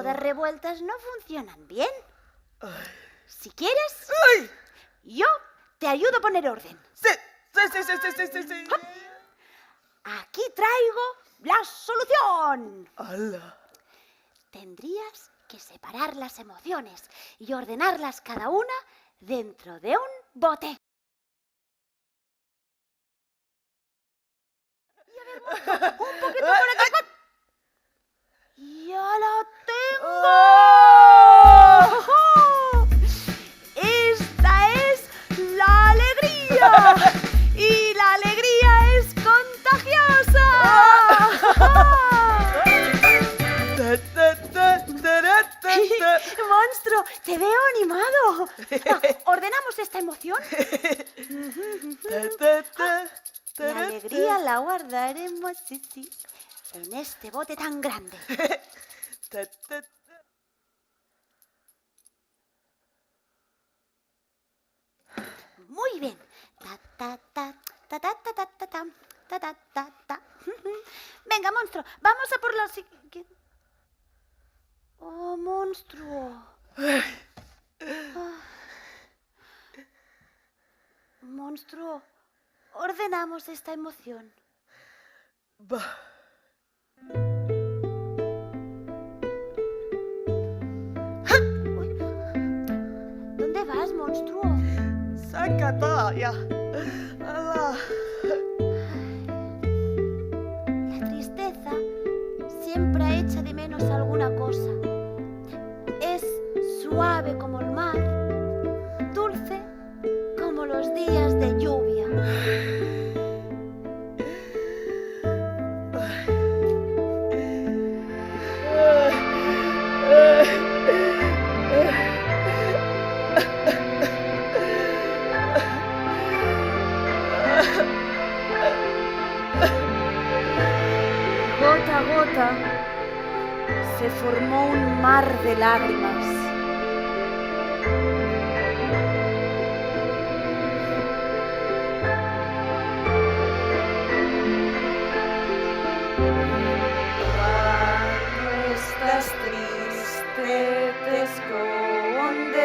todas revueltas no funcionan bien. Ay. Si quieres, ¡Ay! yo te ayudo a poner orden. Sí. Aquí traigo la solución. ¡Hala! Tendrías que separar las emociones y ordenarlas cada una dentro de un bote. Y a ver, un poquito por acá. ¡Ya la tengo! ¡Oh! ¡Esta es la alegría! ¡Y la alegría es contagiosa! ¡Monstruo! ¡Te veo animado! ¿Ordenamos esta emoción? La alegría la guardaremos, sí, en este bote tan grande. Muy bien. Venga, monstruo, vamos a por la siguiente. Oh, monstruo. Monstruo, ordenamos esta emoción. Uy, ¿dónde vas, monstruo? Saca todo ya. ¡Hala! La tristeza siempre echa de menos alguna cosa. Es suave como el mar, dulce como los días de lluvia. Gota a gota se formó un mar de lágrimas. Cuando estás triste te escondes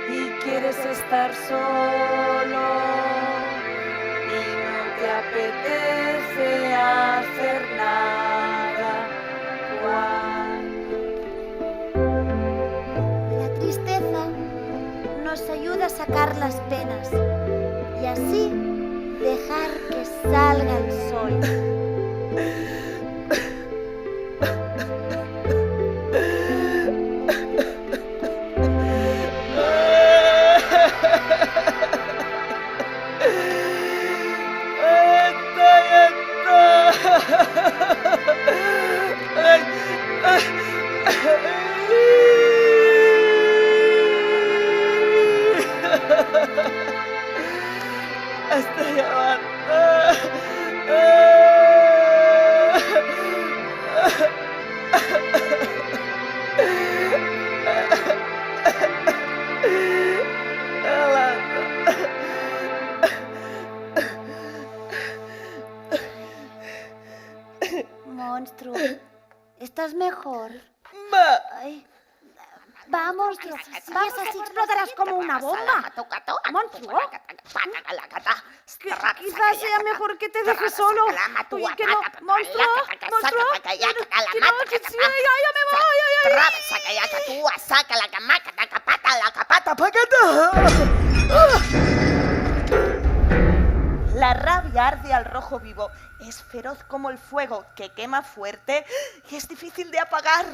y quieres estar solo y no te apetece hacer nada. La tristeza nos ayuda a sacar las penas y así dejar que salga el sol. Estoy aguantando. Monstruo, ¿estás mejor? Ay, vamos, si sigues así explotarás como una bomba. Monstruo, quizás sea mejor que te dejes solo. Oye, que no, monstruo, que no, que sí, ya me voy, La rabia arde al rojo vivo, es feroz como el fuego que quema fuerte y es difícil de apagar.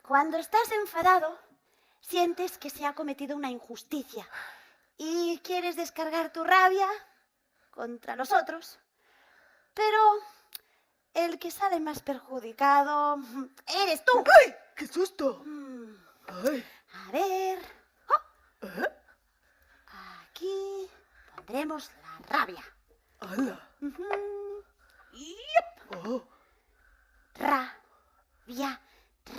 Cuando estás enfadado, sientes que se ha cometido una injusticia y quieres descargar tu rabia contra los otros, pero el que sale más perjudicado eres tú. ¡Ay! ¡Qué susto! ¡Ay! A ver. Aquí pondremos la rabia. ¡Hala! Yep. ¡Oh! Ra. rabia,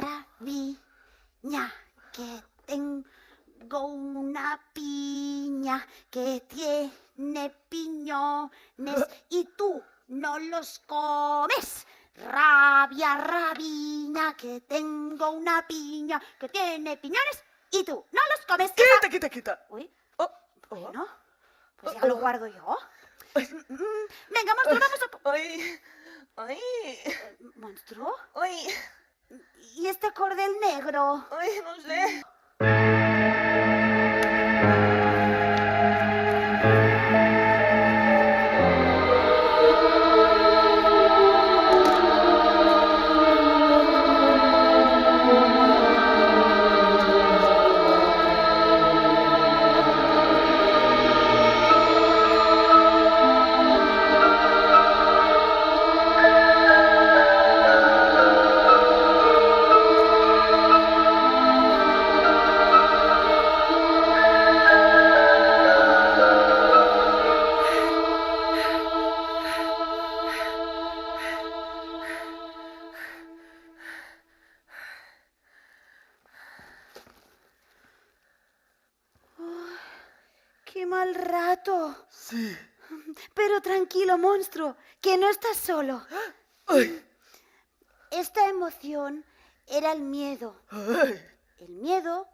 rabiña, que tengo una piña que tiene piñones y tú no los comes. Rabia, rabiña, que tengo una piña que tiene piñones y tú no los comes. Quita. Uy, Oh. bueno, pues ya lo guardo yo. Venga, monstruo, vamos a... Ay. ¿Monstruo? Ay. ¿Y este cordel negro? Ay, no sé. ¡Qué mal rato! Sí. Pero tranquilo, monstruo, que no estás solo. Ay. Esta emoción era el miedo. Ay. El miedo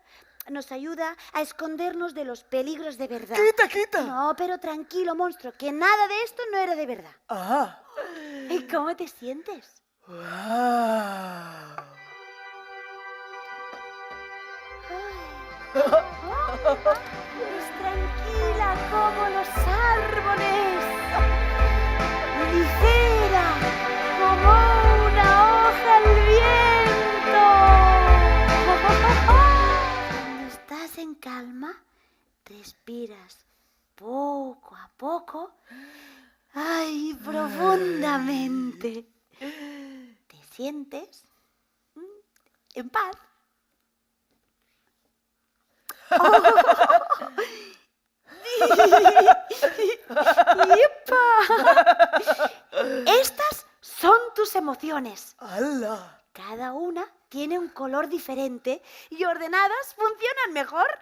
nos ayuda a escondernos de los peligros de verdad. Quita. No, pero tranquilo, monstruo, que nada de esto no era de verdad. Ah. ¿Y cómo te sientes? Wow. Es tranquila como los árboles, ligera como una hoja al viento. Cuando estás en calma, respiras poco a poco, ay, profundamente. Te sientes en paz. ¡Yepa! Estas son tus emociones. ¡Hala! Cada una tiene un color diferente y ordenadas funcionan mejor.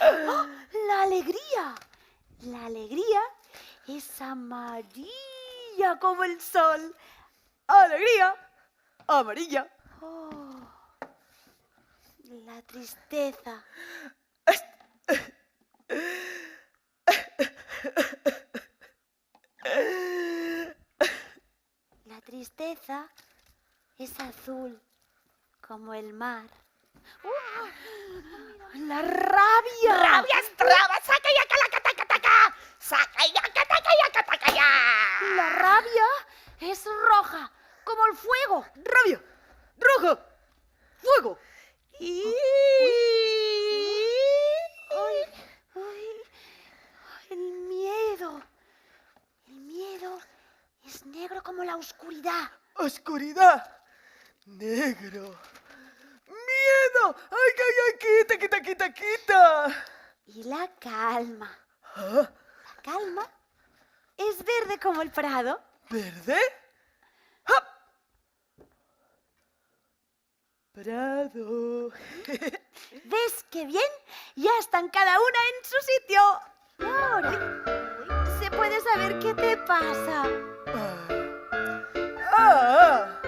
¡Oh! ¡La alegría! La alegría es amarilla como el sol. ¡Alegría! ¡Amarilla! Oh, la tristeza. La tristeza es azul como el mar. La rabia. ¡Rabia estraba! ¡Saca ya calacatacataca! ¡Saca ya catacayacatacaya! La rabia es roja como el fuego. ¡Rabia! ¡Roja! ¡Fuego! El miedo. El miedo es negro como la oscuridad. ¡Oscuridad! ¡Negro! ¡Miedo! ¡Ay! ¡Quita! Y la calma. ¿Ah? La calma es verde como el prado. ¿Verde? ¡Hop! Prado. ¿Ves qué bien? Ya están cada una en su sitio. Ahora, ¿se puede saber qué te pasa? Ah.